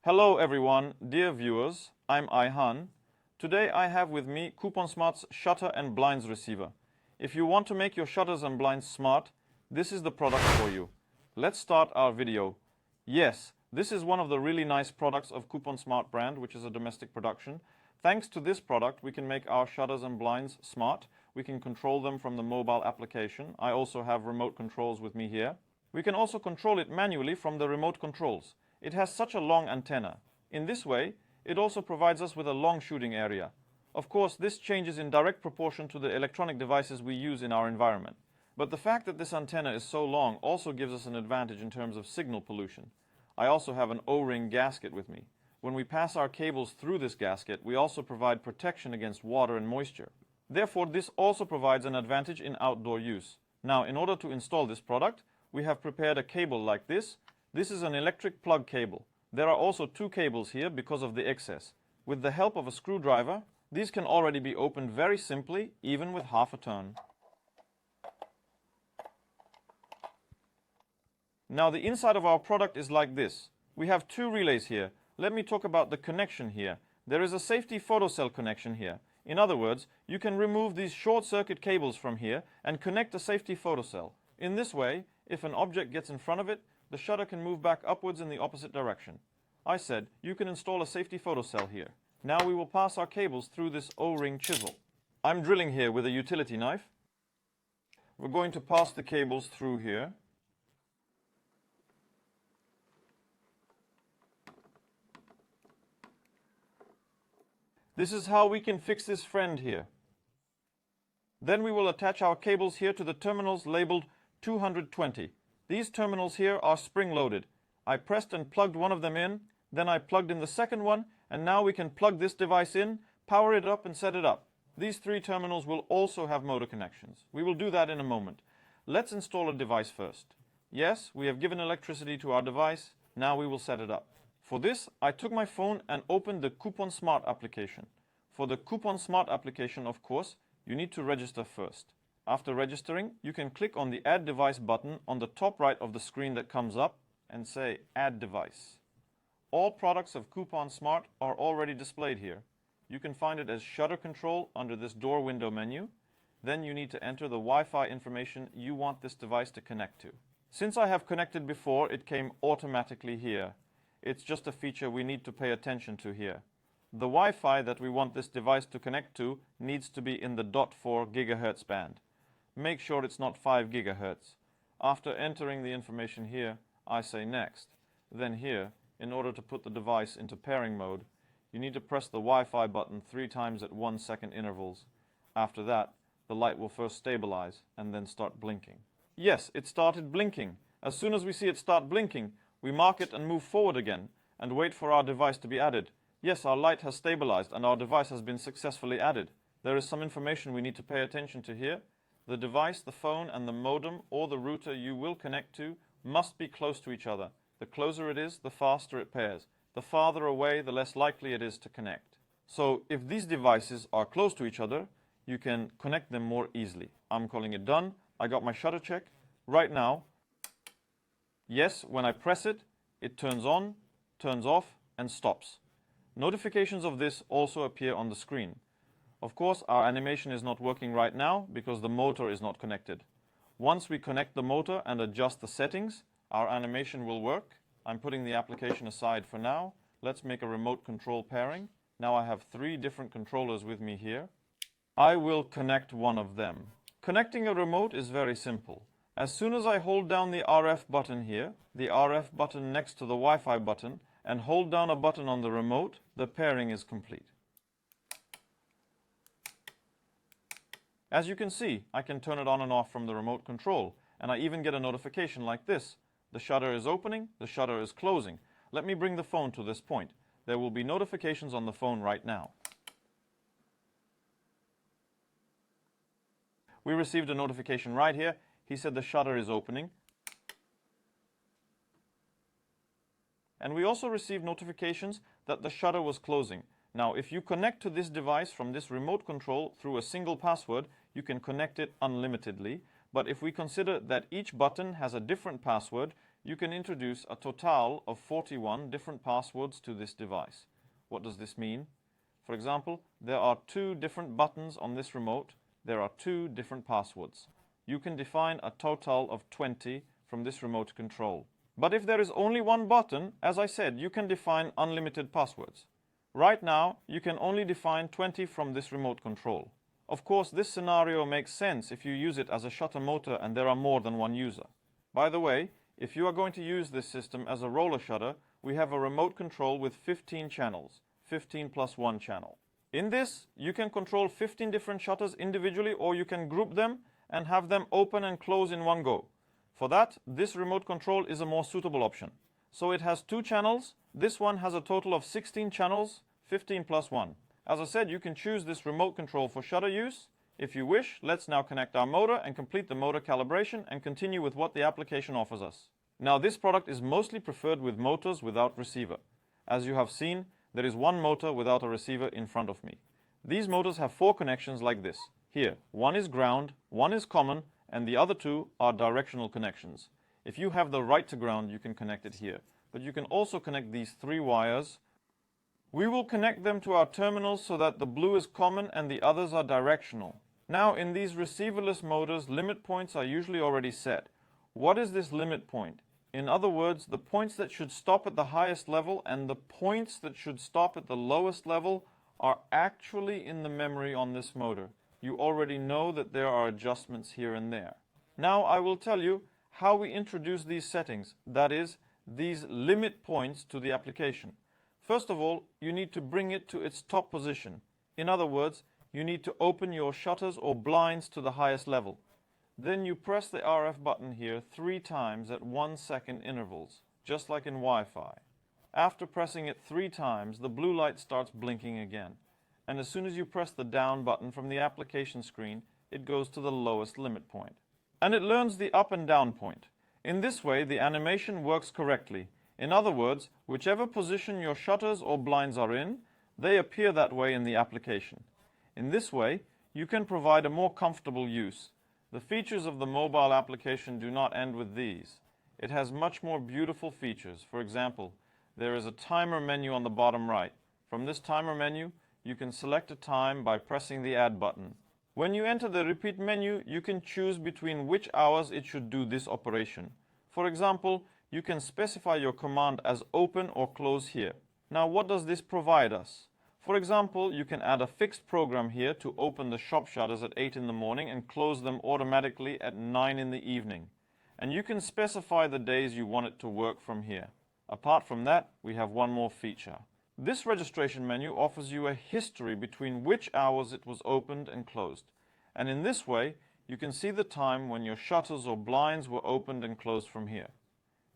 Hello everyone, dear viewers, I'm Ayhan. Today I have with me Cuppon Smart's shutter and blinds receiver. If you want to make your shutters and blinds smart, this is the product for you. Let's start our video. Yes, this is one of the really nice products of Cuppon Smart brand, which is a domestic production. Thanks to this product, we can make our shutters and blinds smart. We can control them from the mobile application. I also have remote controls with me here. We can also control it manually from the remote controls. It has such a long antenna. In this way, it also provides us with a long shooting area. Of course, this changes in direct proportion to the electronic devices we use in our environment. But the fact that this antenna is so long also gives us an advantage in terms of signal pollution. I also have an O-ring gasket with me. When we pass our cables through this gasket, we also provide protection against water and moisture. Therefore, this also provides an advantage in outdoor use. Now, in order to install this product, we have prepared a cable like this. This is an electric plug cable. There are also two cables here because of the excess. With the help of a screwdriver, these can already be opened very simply, even with half a turn. Now the inside of our product is like this. We have two relays here. Let me talk about the connection here. There is a safety photocell connection here. In other words, you can remove these short circuit cables from here and connect a safety photocell. In this way, if an object gets in front of it, the shutter can move back upwards in the opposite direction. I said you can install a safety photocell here. Now we will pass our cables through this O-ring chisel. I'm drilling here with a utility knife. We're going to pass the cables through here. This is how we can fix this friend here. Then we will attach our cables here to the terminals labeled 220. These terminals here are spring-loaded. I pressed and plugged one of them in, then I plugged in the second one, and now we can plug this device in, power it up and set it up. These three terminals will also have motor connections. We will do that in a moment. Let's install a device first. Yes, we have given electricity to our device. Now we will set it up. For this, I took my phone and opened the Cuppon Smart application. For the Cuppon Smart application, of course, you need to register first. After registering, you can click on the Add Device button on the top right of the screen that comes up and say Add Device. All products of Cuppon Smart are already displayed here. You can find it as Shutter Control under this Door Window menu. Then you need to enter the Wi-Fi information you want this device to connect to. Since I have connected before, it came automatically here. It's just a feature we need to pay attention to here. The Wi-Fi that we want this device to connect to needs to be in the .4 GHz band. Make sure it's not 5 GHz. After entering the information here, I say Next. Then here, in order to put the device into pairing mode, you need to press the Wi-Fi button 3 times at 1 second intervals. After that, the light will first stabilize and then start blinking. Yes, it started blinking. As soon as we see it start blinking, we mark it and move forward again and wait for our device to be added. Yes, our light has stabilized and our device has been successfully added. There is some information we need to pay attention to here. The device, the phone, and the modem or the router you will connect to must be close to each other. The closer it is, the faster it pairs. The farther away, the less likely it is to connect. So if these devices are close to each other, you can connect them more easily. I'm calling it done. I got my shutter check. Right now, yes, when I press it, it turns on, turns off, and stops. Notifications of this also appear on the screen. Of course, our animation is not working right now because the motor is not connected. Once we connect the motor and adjust the settings, our animation will work. I'm putting the application aside for now. Let's make a remote control pairing. Now I have 3 different controllers with me here. I will connect one of them. Connecting a remote is very simple. As soon as I hold down the RF button here, the RF button next to the Wi-Fi button, and hold down a button on the remote, the pairing is complete. As you can see, I can turn it on and off from the remote control, and I even get a notification like this. The shutter is opening, the shutter is closing. Let me bring the phone to this point. There will be notifications on the phone right now. We received a notification right here. He said the shutter is opening. And we also received notifications that the shutter was closing. Now, if you connect to this device from this remote control through a single password, you can connect it unlimitedly. But if we consider that each button has a different password, you can introduce a total of 41 different passwords to this device. What does this mean? For example, there are 2 different buttons on this remote. There are 2 different passwords. You can define a total of 20 from this remote control. But if there is only one button, as I said, you can define unlimited passwords. Right now, you can only define 20 from this remote control. Of course, this scenario makes sense if you use it as a shutter motor and there are more than one user. By the way, if you are going to use this system as a roller shutter, we have a remote control with 15 channels, 15 plus 1 channel. In this, you can control 15 different shutters individually, or you can group them and have them open and close in one go. For that, this remote control is a more suitable option. So it has 2 channels. This one has a total of 16 channels, 15 plus 1. As I said, you can choose this remote control for shutter use. If you wish, let's now connect our motor and complete the motor calibration and continue with what the application offers us. Now, this product is mostly preferred with motors without receiver. As you have seen, there is one motor without a receiver in front of me. These motors have 4 connections like this. Here, one is ground, one is common, and the other 2 are directional connections. If you have the right to ground, you can connect it here. But you can also connect these 3 wires. We will connect them to our terminals so that the blue is common and the others are directional. Now, in these receiverless motors, limit points are usually already set. What is this limit point? In other words, the points that should stop at the highest level and the points that should stop at the lowest level are actually in the memory on this motor. You already know that there are adjustments here and there. Now I will tell you how we introduce these settings, that is, these limit points to the application. First of all, you need to bring it to its top position. In other words, you need to open your shutters or blinds to the highest level. Then you press the RF button here 3 times at 1-second intervals, just like in Wi-Fi. After pressing it 3 times, the blue light starts blinking again. And as soon as you press the down button from the application screen, it goes to the lowest limit point. And it learns the up and down point. In this way, the animation works correctly. In other words, whichever position your shutters or blinds are in, they appear that way in the application. In this way, you can provide a more comfortable use. The features of the mobile application do not end with these. It has much more beautiful features. For example, there is a timer menu on the bottom right. From this timer menu, you can select a time by pressing the add button. When you enter the repeat menu, you can choose between which hours it should do this operation. For example, you can specify your command as open or close here. Now, what does this provide us? For example, you can add a fixed program here to open the shop shutters at 8 in the morning and close them automatically at 9 in the evening. And you can specify the days you want it to work from here. Apart from that, we have one more feature. This registration menu offers you a history between which hours it was opened and closed. And in this way, you can see the time when your shutters or blinds were opened and closed from here.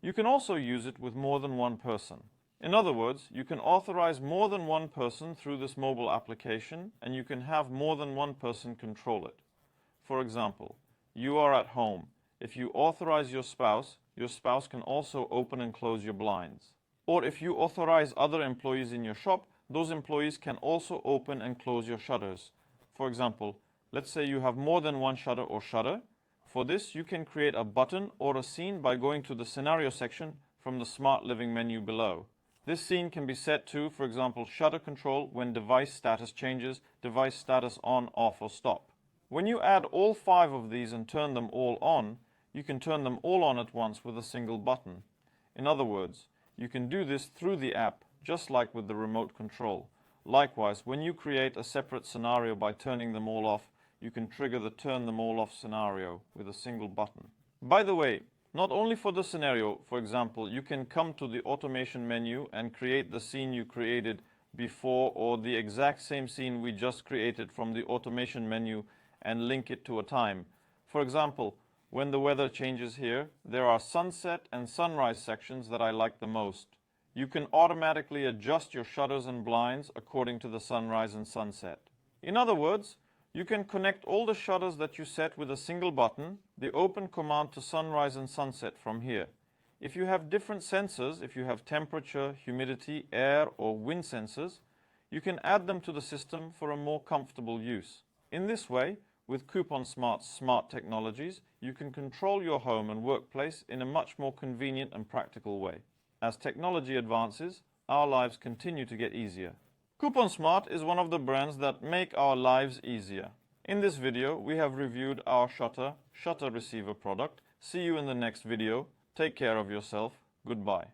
You can also use it with more than one person. In other words, you can authorize more than one person through this mobile application, and you can have more than one person control it. For example, you are at home. If you authorize your spouse can also open and close your blinds. Or if you authorize other employees in your shop, those employees can also open and close your shutters. For example, let's say you have more than one shutter or shutter. For this, you can create a button or a scene by going to the scenario section from the Smart Living menu below. This scene can be set to, for example, shutter control when device status changes, device status on, off, or stop. When you add all 5 of these and turn them all on, you can turn them all on at once with a single button. In other words, you can do this through the app, just like with the remote control. Likewise, when you create a separate scenario by turning them all off, you can trigger the turn them all off scenario with a single button. By the way, not only for the scenario, for example, you can come to the automation menu and create the scene you created before or the exact same scene we just created from the automation menu and link it to a time. For example, when the weather changes here, there are sunset and sunrise sections that I like the most. You can automatically adjust your shutters and blinds according to the sunrise and sunset. In other words, you can connect all the shutters that you set with a single button, the open command to sunrise and sunset from here. If you have different sensors, if you have temperature, humidity, air, or wind sensors, you can add them to the system for a more comfortable use. In this way, With Cuppon Smart's smart technologies, you can control your home and workplace in a much more convenient and practical way. As technology advances, our lives continue to get easier. Cuppon Smart is one of the brands that make our lives easier. In this video, we have reviewed our shutter receiver product. See you in the next video. Take care of yourself. Goodbye.